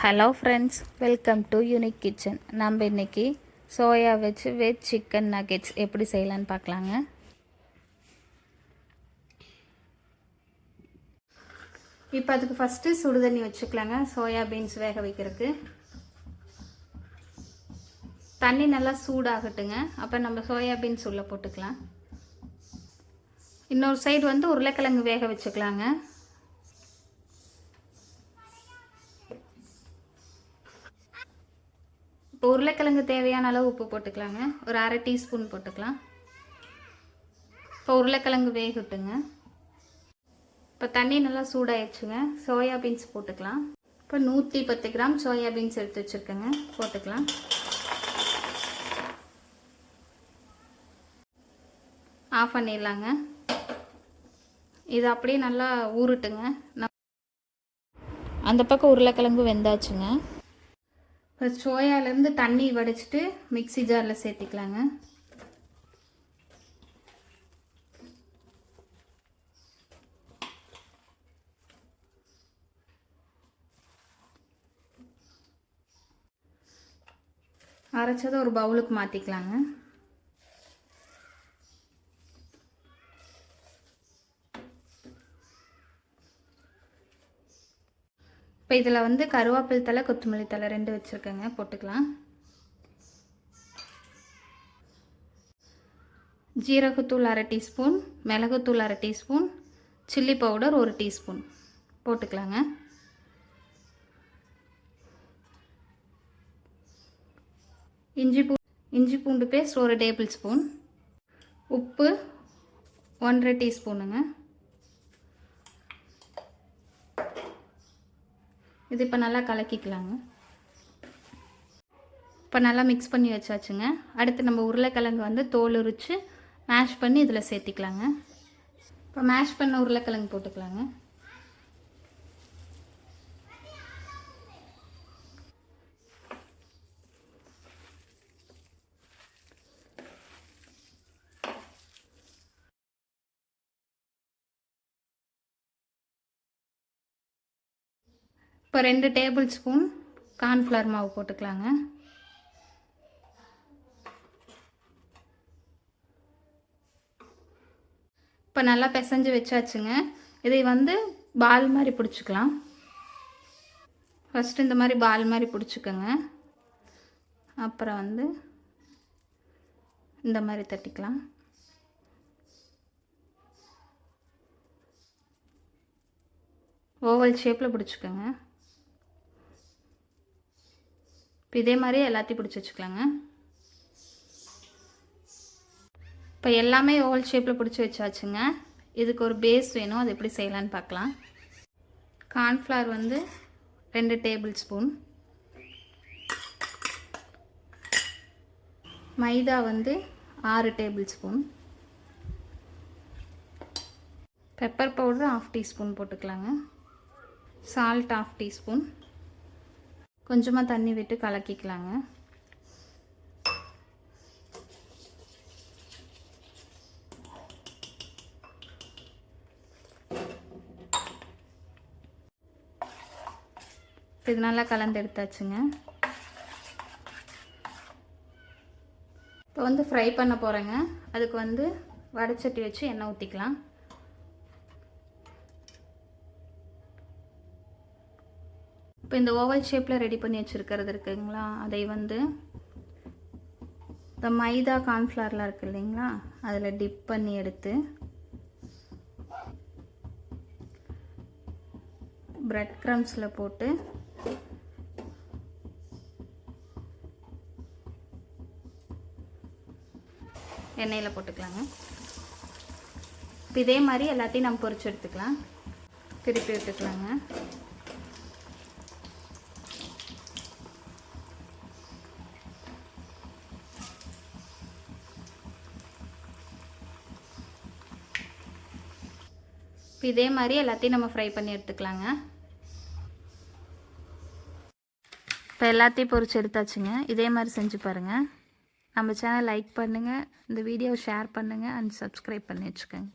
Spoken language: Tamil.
Hello friends, welcome to unique kitchen. நம்ம இன்றைக்கி சோயா வச்சு வெஜ் சிக்கன் நகெட்ஸ் எப்படி செய்யலான்னு பார்க்கலாங்க. இப்போ அதுக்கு ஃபஸ்ட்டு சுடு தண்ணி வச்சுக்கலாங்க. சோயா பீன்ஸ் வேக வைக்கிறதுக்கு தண்ணி நல்லா சூடாகட்டுங்க. அப்போ நம்ம சோயா பீன்ஸ் உள்ளே போட்டுக்கலாம். இன்னொரு சைடு வந்து உருளைக்கிழங்கு வேக வச்சுக்கலாங்க. இப்போ உருளைக்கிழங்கு தேவையான அளவு உப்பு போட்டுக்கலாங்க. ஒரு அரை டீஸ்பூன் போட்டுக்கலாம். இப்போ உருளைக்கிழங்கு வேகட்டுங்க. இப்போ தண்ணி நல்லா சூடாயிடுச்சுங்க. சோயா பீன்ஸ் போட்டுக்கலாம். இப்போ 110 கிராம் சோயா பீன்ஸ் எடுத்து வச்சுருக்கேங்க, போட்டுக்கலாம். ஆஃப் பண்ணிடலாங்க. இது அப்படியே நல்லா ஊறட்டுங்க. அந்த பக்கம் உருளைக்கிழங்கு வெந்தாச்சுங்க. இப்போ சோயாலேருந்து தண்ணி வடிச்சிட்டு மிக்ஸி ஜாரில் சேர்த்திக்கலாங்க. அரைச்சதை ஒரு பவுலுக்கு மாற்றிக்கலாங்க. இப்போ இதில் வந்து கருவேப்பிலை தழை, கொத்தமல்லி தழை 2 வச்சுருக்கேங்க, போட்டுக்கலாம். ஜீரகத்தூள் அரை டீஸ்பூன், மிளகுத்தூள் அரை டீஸ்பூன், சில்லி பவுடர் 1 டீஸ்பூன் போட்டுக்கலாங்க. இஞ்சி பூண்டு பேஸ்ட் 1 டேபிள் ஸ்பூன், உப்பு 1/2 டீஸ்பூனுங்க. இது இப்போ நல்லா கலக்கிக்கலாங்க. இப்போ நல்லா மிக்ஸ் பண்ணி வச்சாச்சுங்க. அடுத்து நம்ம உருளைக்கிழங்கு வந்து தோல் உரித்து மேஷ் பண்ணி இதில் சேர்த்திக்கலாங்க. இப்போ மேஷ் பண்ண உருளைக்கிழங்கு போட்டுக்கலாங்க. இப்போ 2 டேபிள் ஸ்பூன் கார்ன்ஃப்ளவர் மாவு போட்டுக்கலாங்க. இப்போ நல்லா பிசைஞ்சு வச்சாச்சுங்க. இதை வந்து பால் மாதிரி பிடிச்சிக்கலாம். ஃபஸ்ட்டு இந்த மாதிரி பால் மாதிரி பிடிச்சிக்கோங்க. அப்புறம் வந்து இந்த மாதிரி தட்டிக்கலாம். ஓவல் ஷேப்பில் பிடிச்சிக்கோங்க. இப்போ இதே மாதிரி எல்லாத்தையும் பிடிச்சி வச்சுக்கலாங்க. இப்போ எல்லாமே ஓவல் ஷேப்பில் பிடிச்சி வச்சாச்சுங்க. இதுக்கு ஒரு பேஸ் வேணும், அது எப்படி செய்யலான்னு பார்க்கலாம். கார்ன்ஃப்ளவர் வந்து 2 டேபிள் ஸ்பூன், மைதா வந்து 6 table spoon, pepper powder 1/2 teaspoon போட்டுக்கலாங்க. சால்ட் 1/2 டீஸ்பூன், கொஞ்சமாக தண்ணி விட்டு கலக்கிக்கலாங்க. இது நல்லா கலந்து எடுத்தாச்சுங்க. இப்போ வந்து ஃப்ரை பண்ண போகிறேங்க. அதுக்கு வந்து வடைச்சட்டி வச்சு எண்ணெய் ஊற்றிக்கலாம். இப்போ இந்த ஓவல் ஷேப்பில் ரெடி பண்ணி வச்சுருக்கிறது இருக்குங்களா, அதை வந்து இந்த மைதா கார்ன்ஃப்ளவர்லாம் இருக்குது இல்லைங்களா, அதில் டிப் பண்ணி எடுத்து பிரெட் க்ரம்ஸில் போட்டு எண்ணெயில் போட்டுக்கலாங்க. இப்போ இதே மாதிரி எல்லாத்தையும் நம்ம பொரிச்சு எடுத்துக்கலாம். திருப்பி விட்டுக்கலாங்க. இப்போ இதே மாதிரி எல்லாத்தையும் நம்ம ஃப்ரை பண்ணி எடுத்துக்கலாங்க. இப்போ எல்லாத்தையும் பொரிச்சு எடுத்தாச்சுங்க. இதே மாதிரி செஞ்சு பாருங்கள். நம்ம சேனல் லைக் பண்ணுங்கள், இந்த வீடியோவை ஷேர் பண்ணுங்கள் அண்ட் சப்ஸ்கிரைப் பண்ணி வச்சுக்கோங்க.